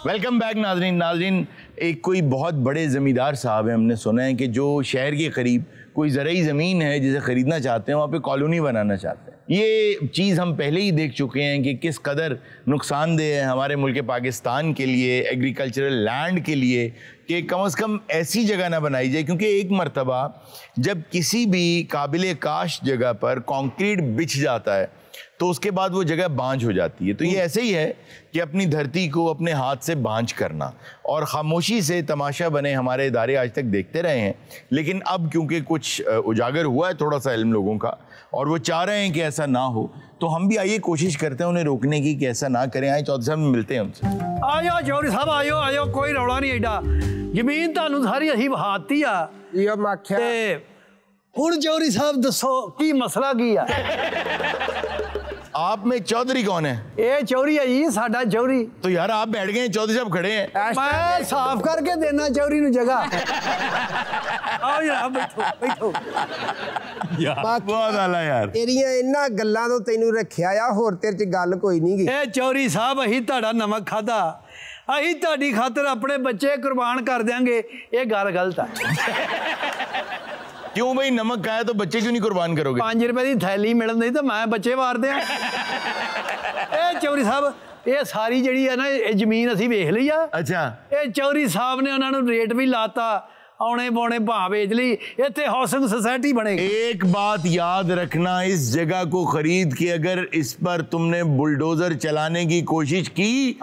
Welcome back नाज़रीन। एक कोई बहुत बड़े ज़मींदार साहब हैं, हमने सुना है कि जो शहर के करीब कोई ज़रूरी ज़मीन है जिसे ख़रीदना चाहते हैं, वहाँ पे कॉलोनी बनाना चाहते हैं। ये चीज़ हम पहले ही देख चुके हैं कि किस कदर नुकसानदेह है हमारे मुल्क पाकिस्तान के लिए, एग्रीकल्चरल लैंड के लिए, कि कम से कम ऐसी जगह ना बनाई जाए। क्योंकि एक मरतबा जब किसी भी काबिल काश जगह पर कंक्रीट बिछ जाता है तो उसके बाद वो जगह बांझ हो जाती है। तो ये ऐसे ही है कि अपनी धरती को अपने हाथ से बांझ करना, और खामोशी से तमाशा बने हमारे इदारे आज तक देखते रहे हैं। लेकिन अब क्योंकि कुछ उजागर हुआ है थोड़ा सा इल्म लोगों का, और वो चाह रहे हैं कि ऐसा ना हो, तो हम भी आइए कोशिश करते हैं उन्हें रोकने की कि ऐसा ना करें। आए चौधरी साहब, मिलते हैं उनसे। आयो चौधरी साहब, आयो आयो, कोई रौला नहीं एडा। जमीन तुहानू सारी असीं वहाती आ। यो माख्या हुण चौधरी साहब दसो की मसला की आ? आप में चौधरी कौन है? ये चौधरी है जी, साडा चौधरी। तो यार आप बैठ गए, चौधरी साहब खड़े हैं। मैं साफ करके देना चौधरी नू जगह। आओ यार, बैठो बैठो। बहुत आला यार। तेरियां इन्हां गल्लां तो तैनू रखिया आ, होर तेरे च गल कोई नहीं गी। ए चौधरी साहब, अहीं तुहाडा नमक खादा, अहीं तुहाडी खातर अपने बच्चे कुर्बान कर देंगे। ये गल गलत है। क्यों भाई, नमक खाया तो बच्चे क्यों नहीं कुर्बान करोगे? 5 रुपए की थैली मिलन दी तो मैं बच्चे मार दिया। ए चौधरी साहब, ये सारी जड़ी है ना, ये जमीन असी वेख ली आ। अच्छा, ये चौधरी साहब ने उन्होंने रेट भी लाता, औने पौने भाव बेच ली, इत्थे हाउसिंग सोसाइटी बनेगी। एक बात याद रखना, इस जगह को खरीद के अगर इस पर तुमने बुलडोजर चलाने की कोशिश की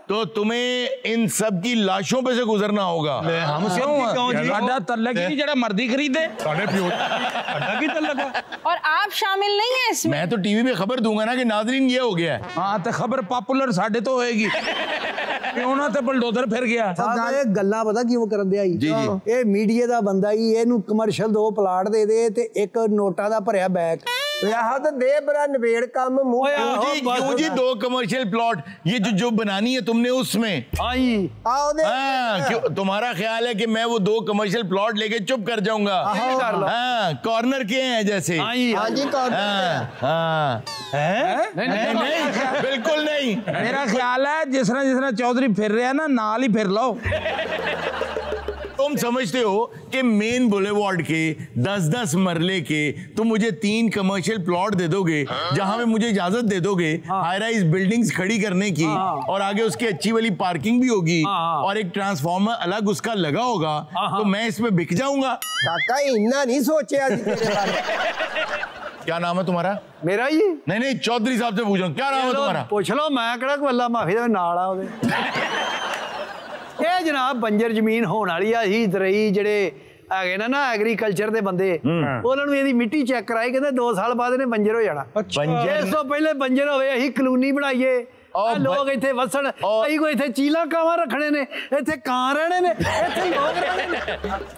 तो तुम्हें इन सब की लाशों पे से गुजरना होगा। हम क्यों तल्लक ही जड़ा मर्दी खरीदे की तल्लक। और आप शामिल नहीं है इसमें? मैं तो टीवी पे खबर दूंगा ना कि नाज़रीन ये हो गया है। हाँ तो खबर पॉपुलर साढ़े तो होएगी। क्यों ना तो बुलडोजर फिर गया। ये गल्ला पता क्यों करन दिया? जी जी, ये मीडिया ਦਾ ਬੰਦਾ ਹੀ ਇਹਨੂੰ ਕਮਰਸ਼ੀਅਲ 2 ਪਲਾਟ ਦੇ ਦੇ ਤੇ ਇੱਕ ਨੋਟਾਂ ਦਾ ਭਰਿਆ ਬੈਗ। आहो तो दे बरा नवेड़ काम मुंह। क्यों जी 2 कमर्शियल प्लॉट, ये जो बनानी है तुमने उसमें। आओ दे। हाँ, तुम्हारा ख्याल है कि मैं वो 2 कमर्शियल प्लॉट लेके चुप कर जाऊंगा? हाँ, कॉर्नर के हैं जैसे। हाँ जी, कॉर्नर। हाँ, नहीं, बिल्कुल नहीं। मेरा ख्याल है जिसने चौधरी फिर रहा है ना, नाल ही फिर लो। तुम समझते हो कि मेन बुलेवार्ड के 10-10 मरले के तुम मुझे 3 कमर्शियल प्लॉट दे दोगे, जहां पे मुझे इजाजत दे दोगे हाई राइज बिल्डिंग्स खड़ी करने की, और आगे उसकी अच्छी वाली पार्किंग भी होगी, और एक ट्रांसफार्मर अलग उसका लगा होगा, तो मैं इसमें बिक जाऊंगा? काका इन्ना नहीं सोचे तेरे बारे। क्या नाम है तुम्हारा? मेरा ही? नहीं, चौधरी साहब से पूछ रहा हूं, क्या नाम है तुम्हारा? पूछ लो, मैं कड़ा वल्ला माफी दे नाल आ ओदे। ਇਹ ਜਨਾਬ ਬੰਜਰ ਜ਼ਮੀਨ ਹੋਣ ਵਾਲੀ ਆ। ਹੀ ਦਰਈ ਜਿਹੜੇ ਹੈਗੇ ਨਾ ਐਗਰੀਕਲਚਰ ਦੇ ਬੰਦੇ, ਉਹਨਾਂ ਨੂੰ ਇਹਦੀ ਮਿੱਟੀ ਚੈੱਕ ਕਰਾਈ, ਕਹਿੰਦੇ 2 ਸਾਲ ਬਾਅਦ ਇਹਨੇ ਬੰਜਰ ਹੋ ਜਾਣਾ। ਇਸ ਤੋਂ ਪਹਿਲੇ ਬੰਜਰ ਹੋਵੇ ਅਸੀਂ ਕਲੋਨੀ ਬਣਾਈਏ, ਲੋਕ ਇੱਥੇ ਵਸਣ। ਅਸੀਂ ਕੋਈ ਇੱਥੇ ਚੀਲਾ ਕਾਵਾਂ ਰੱਖਣੇ ਨੇ, ਇੱਥੇ ਕਾਂ ਰਹਿਣੇ ਨੇ, ਇੱਥੇ ਲੋਕ ਰਹਿਣੇ ਨੇ।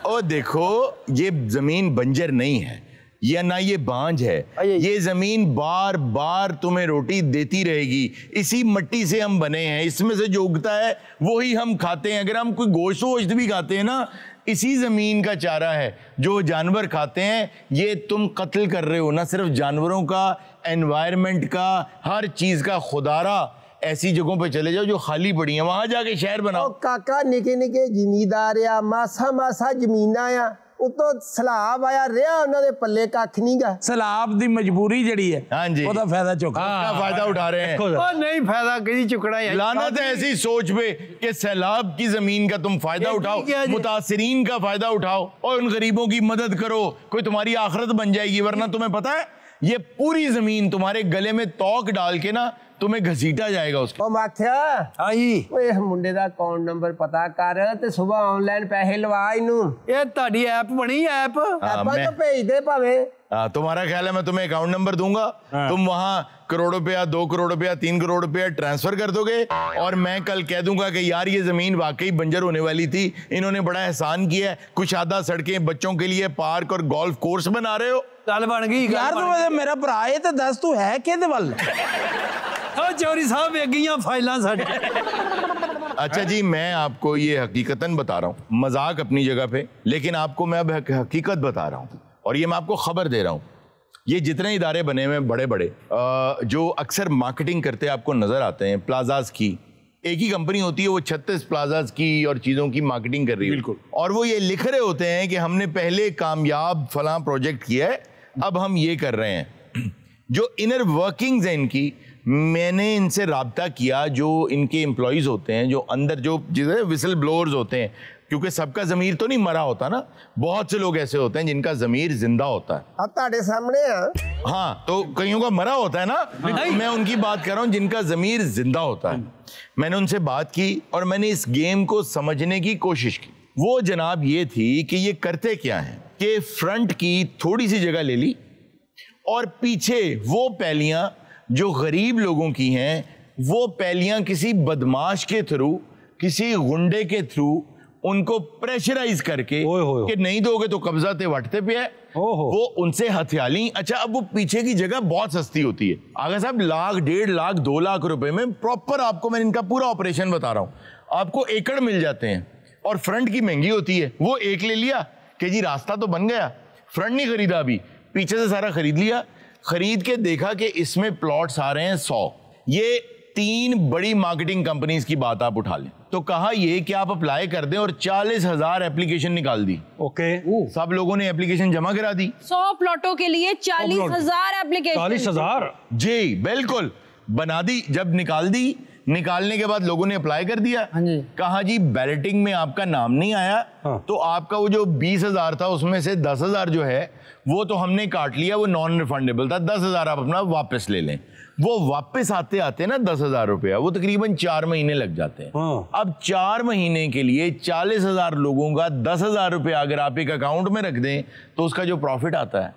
ओ देखो, ये जमीन बंजर नहीं है या ना ये बांझ है, ये जमीन बार बार तुम्हें रोटी देती रहेगी। इसी मिट्टी से हम बने हैं, इसमें से जो उगता है वही हम खाते हैं। अगर हम कोई गोश्त वोश्त भी खाते हैं ना, इसी जमीन का चारा है जो जानवर खाते हैं। ये तुम कत्ल कर रहे हो ना सिर्फ जानवरों का, एनवायरनमेंट का, हर चीज का। खुदारा ऐसी जगहों पे चले जाओ जो खाली पड़ी हैं, वहां जाके शहर बनाओ। काका निके निके जिमीदार आ, मासा मासा जमीना आ, उतो सलाब आया रहा उन्होंने पल्ले कख नहीं गा। सलाब दी मजबूरी जड़ी है, हाँ जी, ओदा फायदा चुक, उसका फायदा उठा रहे हैं। नहीं फायदा कहीं चुकना है। लानत है ऐसी सोच पे कि सैलाब की जमीन का तुम फायदा उठाओ, मुतासिरीन का फायदा उठाओ, और उन गरीबों की मदद करो, कोई तुम्हारी आखिरत बन जाएगी। वरना तुम्हें पता है ये पूरी जमीन तुम्हारे गले में तौक डाल के ना तुम्हें घसीटा जाएगा उसको। माख्या ओए मुंडे दा अकाउंट नंबर पता कर ते सुबह ऑनलाइन पैसे लवा इनू। ये ताड़ी ऐप बनी, ऐप तो भेज दे भावे। तुम्हारा ख्याल है मैं तुम्हें अकाउंट नंबर दूंगा, तुम वहां करोड़ रुपया, 2 करोड़ रुपया, 3 करोड़ रुपया ट्रांसफर कर दोगे, और मैं कल कह दूंगा कि यार ये जमीन वाकई बंजर होने वाली थी, इन्होंने बड़ा एहसान किया है, कुछ आधा सड़कें बच्चों के लिए, पार्क और गोल्फ कोर्स बना रहे हो। गल बन गई यार। तू मेरा भरा है तो दस तू है किहदे वल? चौधरी साहब वेगियां फाइलां साडी। अच्छा जी, मैं आपको ये हकीकतन बता रहा हूँ, मजाक अपनी जगह पे, लेकिन आपको मैं अब हकीकत बता रहा हूँ, और ये मैं आपको खबर दे रहा हूँ। ये जितने इदारे बने हुए हैं बड़े बड़े जो अक्सर मार्केटिंग करते आपको नजर आते हैं, प्लाजाज की एक ही कंपनी होती है, वो 36 प्लाजाज की और चीज़ों की मार्केटिंग कर रही है। बिल्कुल। और वो ये लिख रहे होते हैं कि हमने पहले कामयाब फलां प्रोजेक्ट किया है, अब हम ये कर रहे हैं। जो इनर वर्किंग्स हैं इनकी, मैंने इनसे राब्ता किया, जो इनके एम्प्लॉयज़ होते हैं, जो अंदर जो जिसे विसल ब्लोअर्स होते हैं, क्योंकि सबका ज़मीर तो नहीं मरा होता ना, बहुत से लोग ऐसे होते हैं जिनका ज़मीर जिंदा होता है। अब ताड़े सामने हाँ, तो कईयों का मरा होता है ना, मैं उनकी बात कर रहा हूँ जिनका ज़मीर जिंदा होता है। मैंने उनसे बात की और मैंने इस गेम को समझने की कोशिश की। वो जनाब ये थी कि ये करते क्या हैं कि फ्रंट की थोड़ी सी जगह ले ली और पीछे वो पैलियां जो गरीब लोगों की हैं, वो पैलियां किसी बदमाश के थ्रू, किसी गुंडे के थ्रू उनको प्रेशराइज करके कि नहीं दोगे तो कब्जा ते वटते पे है, वो उनसे हथियाली। अच्छा, अब वो पीछे की जगह बहुत सस्ती होती है, आगे साहब 1 लाख, 1.5 लाख, 2 लाख रुपए में प्रॉपर, आपको मैं इनका पूरा ऑपरेशन बता रहा हूँ, आपको एकड़ मिल जाते हैं। और फ्रंट की महंगी होती है, वो एक ले लिया कि जी रास्ता तो बन गया, फ्रंट नहीं खरीदा अभी, पीछे से सारा खरीद लिया। खरीद के देखा कि इसमें प्लॉट्स आ रहे हैं 100। ये 3 बड़ी मार्केटिंग कंपनीज की बात आप उठा लें, तो कहा ये कि आप अप्लाई कर दें और 40,000 एप्लीकेशन निकाल दी। ओके, सब लोगों ने एप्लीकेशन जमा करा दी। 100 प्लॉटों के लिए 40,000 एप्लीकेशन। 40,000 जी बिल्कुल, बना दी। जब निकाल दी, निकालने के बाद लोगों ने अप्लाई कर दिया। कहा जी बैलेटिंग में आपका नाम नहीं आया, तो आपका वो जो 20,000 था उसमें से 10,000 जो है वो तो हमने काट लिया, वो नॉन रिफंडेबल था, 10,000 आप अपना वापस ले लें। वो वापस आते आते ना 10,000 रुपया, वो तकरीबन 4 महीने लग जाते हैं। अब 4 महीने के लिए 40,000 लोगों का 10,000 रुपया अगर आप एक अकाउंट में रख दें तो उसका जो प्रॉफिट आता है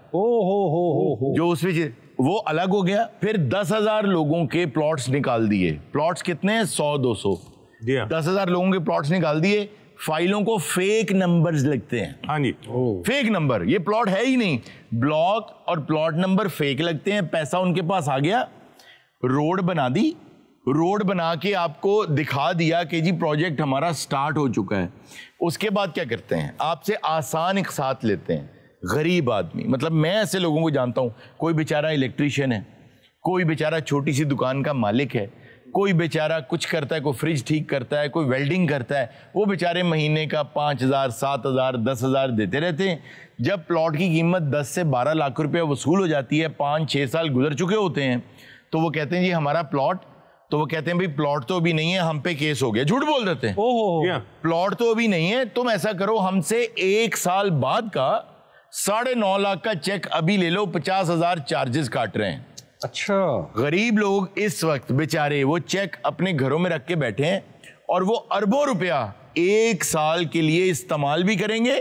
जो उसमें वो अलग हो गया। फिर 10,000 लोगों के प्लॉट्स निकाल दिए। प्लॉट्स कितने हैं? 100-200। 10,000 लोगों के प्लॉट्स निकाल दिए। फाइलों को फेक नंबर्स लगते हैं। हाँ जी, फेक नंबर, ये प्लॉट है ही नहीं, ब्लॉक और प्लॉट नंबर फेक लगते हैं। पैसा उनके पास आ गया, रोड बना दी, रोड बना के आपको दिखा दिया कि जी प्रोजेक्ट हमारा स्टार्ट हो चुका है। उसके बाद क्या करते हैं, आपसे आसान एक साथ लेते हैं। गरीब आदमी, मतलब मैं ऐसे लोगों को जानता हूं, कोई बेचारा इलेक्ट्रीशियन है, कोई बेचारा छोटी सी दुकान का मालिक है, कोई बेचारा कुछ करता है, कोई फ्रिज ठीक करता है, कोई वेल्डिंग करता है, वो बेचारे महीने का 5,000, 7,000, 10,000 देते रहते हैं। जब प्लॉट की कीमत 10 से 12 लाख रुपया वसूल हो जाती है, 5-6 साल गुजर चुके होते हैं, तो वो कहते हैं जी हमारा प्लॉट, तो वो कहते हैं भाई प्लॉट तो अभी नहीं है, हम पे केस हो गया। झूठ बोल देते हैं, प्लॉट तो अभी नहीं है, तुम ऐसा करो हमसे 1 साल बाद का 9.5 लाख का चेक अभी ले लो, 50,000 चार्जेस काट रहे हैं। अच्छा, गरीब लोग इस वक्त बेचारे वो चेक अपने घरों में रख के बैठे हैं और वो अरबों रुपया 1 साल के लिए इस्तेमाल भी करेंगे,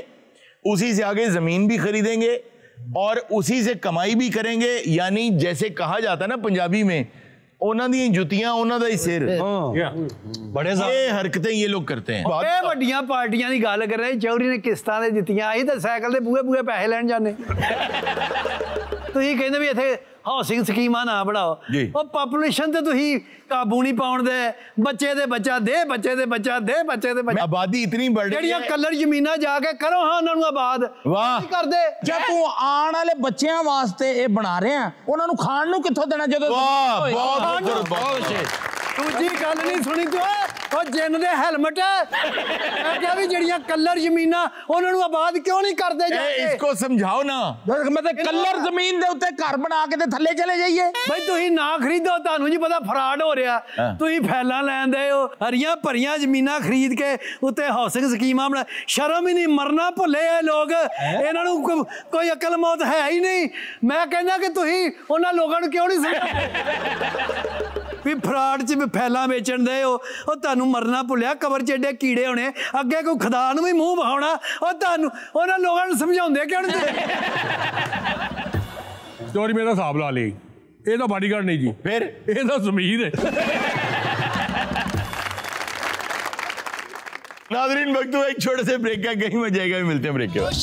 उसी से आगे जमीन भी खरीदेंगे और उसी से कमाई भी करेंगे। यानी जैसे कहा जाता है ना पंजाबी में, ਉਹਨਾਂ ਦੀਆਂ ਜੁੱਤੀਆਂ ਉਹਨਾਂ ਦਾ ਹੀ ਸਿਰ। ਬੜੇ ਇਹ ਹਰਕਤਾਂ ਇਹ ਲੋਕ करते हैं। ਇਹ ਵੱਡੀਆਂ ਪਾਰਟੀਆਂ ਦੀ ਗੱਲ ਕਰ ਰਹੇ, ਚੌਧਰੀ ਨੇ ਕਿਸ਼ਤਾਂ ਦੇ ਦਿੱਤੀਆਂ, ਅਸੀਂ ਤਾਂ ਸਾਈਕਲ ਦੇ ਬੂਹੇ ਪੈਸੇ ਲੈਣ ਜਾਂਦੇ। ਤੁਸੀਂ ਕਹਿੰਦੇ ਵੀ ਇੱਥੇ ਹਾਊਸਿੰਗ ਸਕੀਮਾਂ ਨਾ ਬਣਾਓ, ਉਹ ਪਾਪੂਲੇਸ਼ਨ ਤੇ ਤੁਸੀਂ ਕਾਬੂ ਨਹੀਂ ਪਾਉਣ ਦੇ। ਬੱਚੇ ਦੇ ਬੱਚਾ ਦੇ, ਬੱਚੇ ਦੇ ਬੱਚਾ ਦੇ, ਬੱਚੇ ਦੇ ਬੱਚਾ। ਆਬਾਦੀ ਇਤਨੀ बढ़ रही है, ਜਿਹੜੀਆਂ ਕਲਰ ਜ਼ਮੀਨਾਂ ਜਾ ਕੇ ਕਰੋ ਹਾਂ ਉਹਨਾਂ ਨੂੰ ਆਬਾਦ। ਵਾਹ, ਕਰਦੇ ਜੇ ਤੂੰ ਆਉਣ ਵਾਲੇ ਬੱਚਿਆਂ ਵਾਸਤੇ ਇਹ ਬਣਾ ਰਿਹਾ, ਉਹਨਾਂ ਨੂੰ ਖਾਣ ਨੂੰ ਕਿੱਥੋਂ ਦੇਣਾ ਜਦੋਂ? ਵਾਹ, ਬਹੁਤ ਬਹੁਤ। ਦੂਜੀ ਗੱਲ ਨਹੀਂ ਸੁਣੀ ਤੂੰ, ਉਹ ਜਿੰਨ ਦੇ ਹੈਲਮਟ ਮੈਂ ਕਿਹਾ ਵੀ ਜਿਹੜੀਆਂ ਕਲਰ ਜ਼ਮੀਨਾਂ ਉਹਨਾਂ ਨੂੰ ਆਬਾਦ ਕਿਉਂ ਨਹੀਂ ਕਰਦੇ ਜਾਂਦੇ? इसको समझाओ ना, ਮਤਲਬ ਕਲਰ ਜ਼ਮੀਨ ਦੇ ਉੱਤੇ ਘਰ ਬਣਾ ਕੇ ਤੇ ਥੱਲੇ ਚਲੇ ਜਾਈਏ। ਬਈ ਤੁਸੀਂ ਨਾ ਖਰੀਦੋ, ਤੁਹਾਨੂੰ ਜੀ ਪਤਾ ਫਰਾਡ ਹੋ ਰਿਹਾ। ਤੁਸੀਂ ਫੈਲਾਂ ਲੈਂਦੇ ਹੋ, ਹਰੀਆਂ ਭਰੀਆਂ ਜ਼ਮੀਨਾਂ ਖਰੀਦ ਕੇ ਉੱਤੇ ਹਾਊਸਿੰਗ ਸਕੀਮਾਂ ਬਣਾ। ਸ਼ਰਮ ਹੀ ਨਹੀਂ, ਮਰਨਾ ਭੁੱਲੇ ਇਹ ਲੋਕ, ਇਹਨਾਂ ਨੂੰ ਕੋਈ ਅਕਲ ਮੌਤ ਹੈ ਹੀ ਨਹੀਂ। ਮੈਂ ਕਹਿੰਦਾ ਕਿ ਤੁਸੀਂ ਉਹਨਾਂ ਲੋਕਾਂ ਨੂੰ ਕਿਉਂ ਨਹੀਂ ਸਮਝਾਉਂਦੇ ਵੀ ਫਰਾਡ 'ਚ ਫੈਲਾਂ ਵੇਚਣ ਦੇ ਹੋ? ਉਹ ਤੁਹਾਨੂੰ ਮਰਨਾ ਭੁੱਲਿਆ, ਕਬਰ 'ਚ ਏਡੇ ਕੀੜੇ ਹੋਣੇ, ਅੱਗੇ ਕੋਈ ਖੁਦਾ ਨੂੰ ਵੀ ਮੂੰਹ ਵਿਖਾਉਣਾ। ਉਹ ਤੁਹਾਨੂੰ ਉਹਨਾਂ ਲੋਕਾਂ ਨੂੰ ਸਮਝਾਉਂਦੇ ਕਿਉਂ ਨਹੀਂ? ਸਟੋਰੀ ਮੇਰਾ ਹਿਸਾਬ ਲਾ ਲਈ, ਇਹ ਤਾਂ ਬਾਡੀਗਾਰਡ ਨਹੀਂ ਜੀ, फिर ਇਹ ਤਾਂ ਜ਼ਮੀਰ है। नाज़रीन वक्त एक छोटे से ब्रेक का, कहीं में जाएगा, मिलते हैं ब्रेक के बाद।